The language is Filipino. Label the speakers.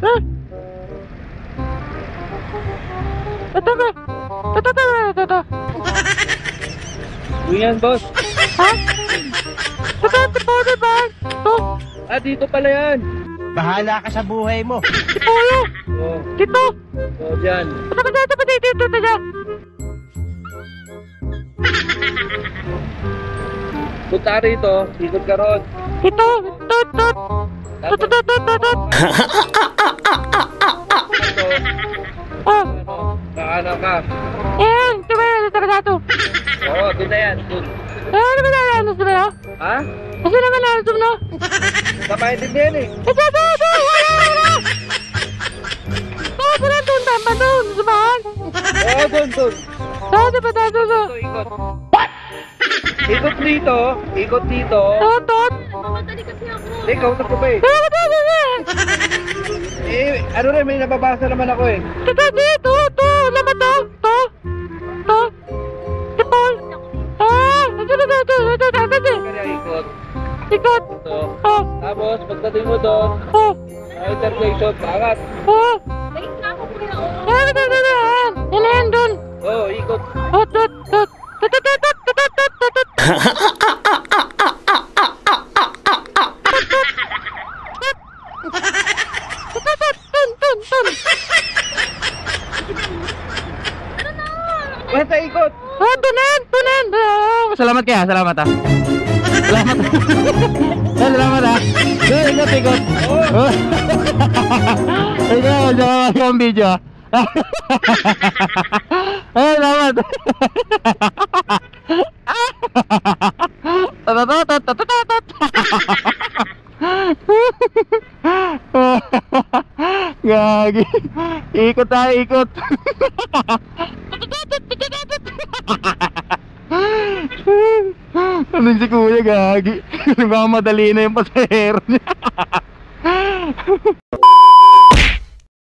Speaker 1: Ito.
Speaker 2: Yan, boss.
Speaker 1: Ha? Ito ba? Ito.
Speaker 2: Dito pala yan.
Speaker 3: Bahala ka sa buhay mo.
Speaker 1: Ito yun.
Speaker 2: Oh,
Speaker 1: Dito.
Speaker 2: oh, dyan.
Speaker 1: Dito.
Speaker 2: Punta ka rito, ikot ka ron.
Speaker 1: Ito. Ito. Oh.
Speaker 2: Kaano ka?
Speaker 1: Ayan. Ito.
Speaker 2: Oo, doon na yan. Doon.
Speaker 1: Ano ba na? Ano ba na?
Speaker 2: Ha?
Speaker 1: Kasi naman na. Ano na?
Speaker 2: Kapahitin din eh.
Speaker 1: Ito. Wala. Pala doon. Tama doon. Sumahan.
Speaker 2: Oo, doon.
Speaker 1: Ano ba na?
Speaker 2: Ito, ikot. What? Ikot dito.
Speaker 1: Tot.
Speaker 2: Ikaw, na ko ba eh? Ano rin, may nababasa naman ako eh.
Speaker 1: Dito. Laman to. Tipol. Ito.
Speaker 2: Kaya ikot.
Speaker 1: Ikot.
Speaker 2: Ito.
Speaker 1: Oh.
Speaker 2: Tapos, pagdating mo doon,
Speaker 1: Oh.
Speaker 2: interpolation, pangat.
Speaker 1: Oh. Yan doon.
Speaker 2: Oo, ikot.
Speaker 1: Oh, tot.
Speaker 2: Basta ikot.
Speaker 1: Oh, tunan. Salamat kaya, salamat ah. Salamat ah. Ikot.
Speaker 2: Oo.
Speaker 1: Ikaw yung video ah. Salamat. Gagi. Ikot. Anong si kuya, gagi. Nagmamadali na yung pasahero niya.